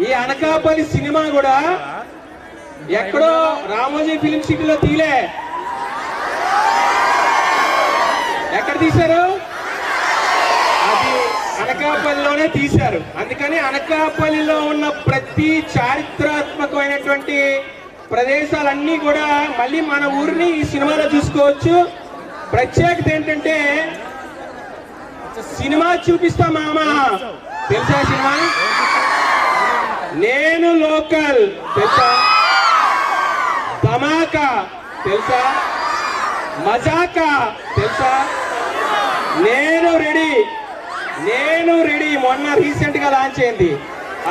ఈ అనకాపల్లి సినిమా కూడా ఎక్కడో రామోజీ ఫిలిం సిటీలో తీలే, ఎక్కడ తీశారు? అది అనకాపల్లిలోనే తీశారు. అందుకని అనకాపల్లిలో ఉన్న ప్రతి చారిత్రాత్మకమైనటువంటి ప్రదేశాలన్నీ కూడా మళ్ళీ మన ఊరిని ఈ సినిమాలో చూసుకోవచ్చు. ప్రత్యేకత ఏంటంటే సినిమా చూపిస్తా మామ, తెలుసా సినిమా? నేను లోకల్ తెలుసా? ధమాకా తెలుసా? మజాకా తెలుసా? నేను రెడీ మొన్న రీసెంట్ గా లాంచ్ అయింది.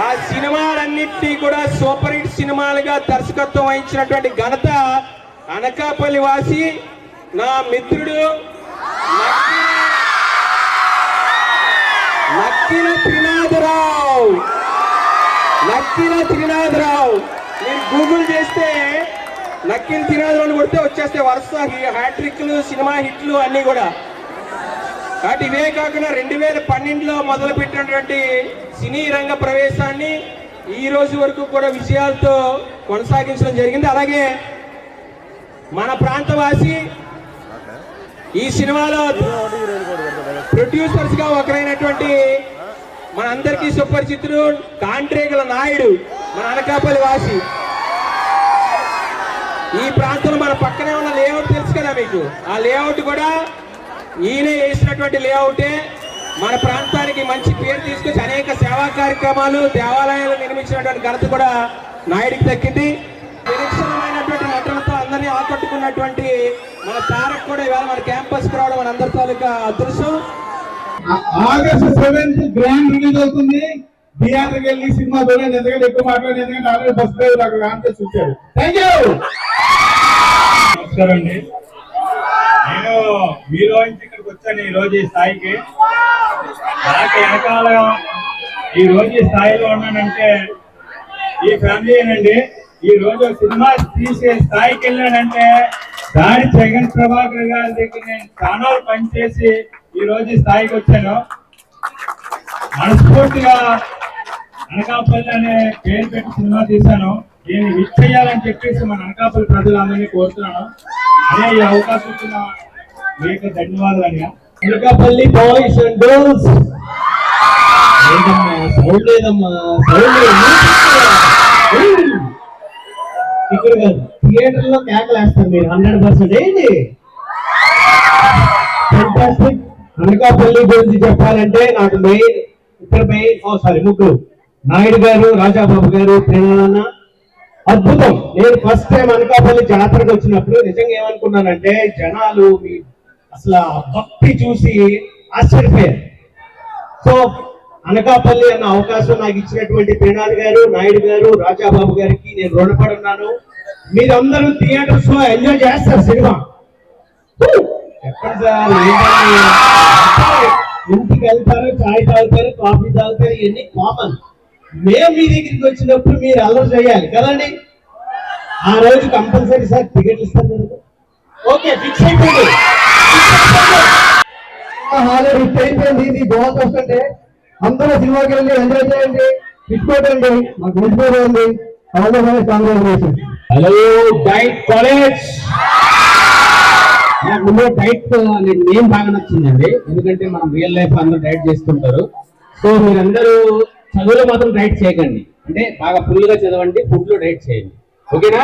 ఆ సినిమాలన్నింటినీ కూడా సూపర్ హిట్ సినిమాలుగా దర్శకత్వం వహించినటువంటి ఘనత అనకాపల్లి వాసి నా మిత్రుడు నక్కిన త్రినాథరావు. మీరు గూగుల్ చేస్తే నక్కిన త్రినాథరావు కొడితే వచ్చేస్తే వరుస హ్యాట్రిక్లు, సినిమా హిట్లు అన్నీ కూడా. కాబట్టి ఇవే కాకుండా 2012లో మొదలుపెట్టినటువంటి సినీ రంగ ప్రవేశాన్ని ఈ రోజు వరకు కూడా విజయాలతో కొనసాగించడం జరిగింది. అలాగే మన ప్రాంతవాసి ఈ సినిమాలో ప్రొడ్యూసర్స్ గా ఒకరైనటువంటి మన అందరికీ సుపరిచితుడు కాంట్రేగుల నాయుడు, మన అనకాపల్లి వాసి. ఈ ప్రాంతంలో మన పక్కనే ఉన్న లేఅవుట్ తెలుసు కదా మీకు, ఆ లేఅవుట్ కూడా ఈయనే వేసినటువంటి లేఅవుటే. మన ప్రాంతానికి మంచి పేరు తీసుకొచ్చి అనేక సేవా కార్యక్రమాలు, దేవాలయాలు నిర్మించినటువంటి ఘనత కూడా నాయుడికి దక్కింది. నిరీక్షణమైనటువంటి నటనతో అందరినీ ఆకట్టుకున్నటువంటి మన తారక్ కూడా ఇవాళ మన క్యాంపస్ కి రావడం మన అందరి తాలూకా అదృష్టం. ఆగస్టు 7th గ్రాండ్ రిలీజ్ అవుతుంది. థియేటర్కి వెళ్ళి సినిమా చూడండి. ఎందుకంటే ఎక్కువ మాట్లాడి, ఎందుకంటే ఆల్రెడీ బస్ డ్రైవర్ అక్కడ ఆన్ చేసి వచ్చారు. Thank you. నమస్కారం అండి. నేను మీలో నుంచి ఇక్కడికి వచ్చాను ఈ రోజు ఈ స్థాయికి. నాకు వెనకాల ఈ రోజు ఈ స్థాయిలో ఉన్నానంటే ఈ ఫ్యామిలీనండి. ఈ రోజు సినిమా తీసే స్థాయికి వెళ్ళానంటే దాడి జగన్ ప్రభాకర్ గారి దగ్గర నేను చాలా పనిచేసి ఈ రోజు స్థాయికి వచ్చాను. మనస్ఫూర్తిగా అనకాపల్లి అనే పేరు పెట్టి సినిమా తీశాను. దీన్ని హిట్ చేయాలని చెప్పేసి మన అనకాపల్లి ప్రజలందరినీ కోరుతున్నాను. అదే ఈ అవకాశం ఇచ్చిన మీకు ధన్యవాదాలు. Anakapalli boys and girls, sound లేదమ్మా, ఇక్కడ కాదు, థియేటర్ లో కేకలేస్తారు మీరు 100%. ఏంటి ఫెంటాస్టిక్. అనకాపల్లి గురించి చెప్పాలంటే నాకు ముగ్గురు, నాయుడు గారు, రాజాబాబు గారు, ప్రేరణ అద్భుతం. నేను ఫస్ట్ టైం అనకాపల్లి జాతరకు వచ్చినప్పుడు నిజంగా ఏమనుకున్నానంటే జనాలు అసలు భక్తి చూసి ఆశ్చర్యపోయారు. సో అనకాపల్లి అన్న అవకాశం నాకు ఇచ్చినటువంటి ప్రేరణ గారు, నాయుడు గారు, రాజాబాబు గారికి నేను రుణపడి ఉన్నాను. మీరందరూ థియేటర్స్ లో ఎంజాయ్ చేస్తారు సినిమా. చెప్పండి సార్, ఇంటికి వెళ్తారు, చాయ్ తాగుతారు, కాఫీ తాగుతారు, ఇవన్నీ కామన్. మేము మీ దగ్గరికి వచ్చినప్పుడు మీరు అల్లరి చేయాలి కదండి. ఆ రోజు కంపల్సరీ సార్ టికెట్లు ఇస్తారు కదా. ఓకే, ఫిక్స్ అయిపోయింది. హాలో హిట్ అయిపోయింది. ఇది బాగుంది వస్తుంటే అందరూ సినిమాకి వెళ్ళి ఎంజాయ్ చేయండి, ఇట్టుకోండి, మాకు విడిపోయింది. కాంగ్రాచులేషన్. Hello diet college. నాకు ముందు డైట్ నేమ్ బాగా నచ్చిందండి, ఎందుకంటే మనం రియల్ లైఫ్ అందరూ డైట్ చేస్తుంటారు. సో మీరందరూ చదువులో మాత్రం డైట్ చేయకండి, అంటే బాగా ఫుల్ గా చదవండి, ఫుడ్ లో డైట్ చేయండి, ఓకేనా?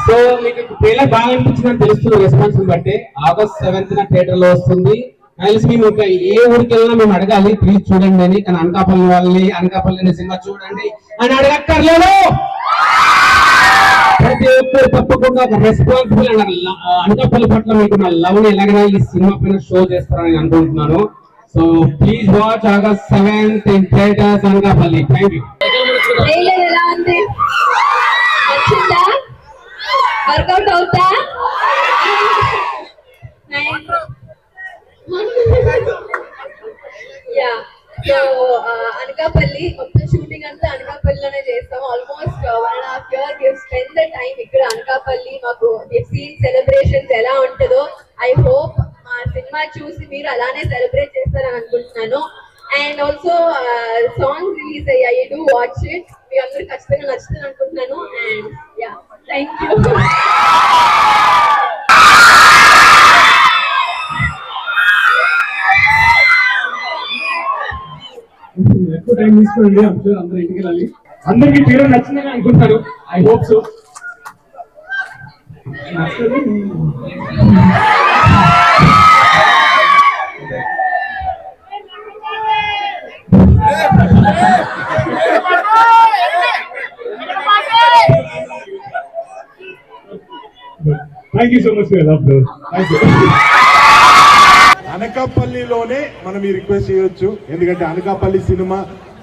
సో మీకు ట్రైలర్ బాగా అనిపించిందని తెలుస్తుంది రెస్పాన్స్ బట్టి. August 7th థియేటర్ లో వస్తుంది. కలిసి మేము ఇంకా ఏ ఊరికి వెళ్ళినా మేము అడగాలి ప్లీజ్ చూడండి అని. కానీ అనకాపల్లి వాళ్ళని అనకాపల్లి సినిమా చూడండి అని అడగక్కర్లేదు. ప్రతి ఒక్కరు తప్పకుండా ఒక రెస్పాన్సిబుల్ అనకాపల్లి పట్ల మీకు నా లవ్ ని ఎలాగైనా ఈ సినిమా పైన షో చేస్తారని అనుకుంటున్నాను. So please watch August 7th in theaters Anakapalli. Thank you. Workout అవుతా యా. సో అనకాపల్లి మొత్తం షూటింగ్ అంతా అనకాపల్లిలోనే చేస్తాం. Almost 1.5 years we've spent the time ఇక్కడ అనకాపల్లి. మాకు సీన్ సెలబ్రేషన్స్ ఎలా ఉంటుందో ఐ హోప్ మా సినిమా చూసి మీరు అలానే సెలబ్రేట్ చేస్తారని అనుకుంటున్నాను. అండ్ ఆల్సో సాంగ్ రిలీజ్ అయ్యాయి, డూ వాచ్ ఇట్. మీ అందరూ ఖచ్చితంగా నచ్చుతుంది అనుకుంటున్నాను. And yeah, thank you. ఎక్కువ టైం తీసుకోండి, అందరూ ఇంటికి వెళ్ళాలి. అందరికి ట్రైలర్ నచ్చిందని అనుకుంటాను. I hope so. Thank you so much for love bro. Thank you. అనకాపల్లిలోనే మనం ఈ రిక్వెస్ట్ చేయొచ్చు, ఎందుకంటే అనకాపల్లి సినిమా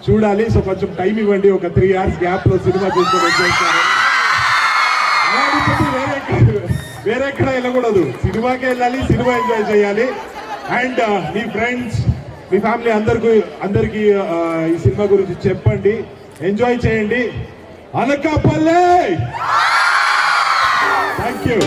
చూడాలి. సో కొంచెం టైం ఇవ్వండి, ఒక 3 hours గ్యాప్ లో సినిమా చూసుకొని వచ్చేస్తారు. వేరే ఎక్కడ వెళ్ళకూడదు, సినిమాకే వెళ్ళాలి, సినిమా ఎంజాయ్ చేయాలి. అండ్ మీ ఫ్రెండ్స్, మీ ఫ్యామిలీ అందరికి ఈ సినిమా గురించి చెప్పండి, ఎంజాయ్ చేయండి. అనకాపల్లి. Thank you.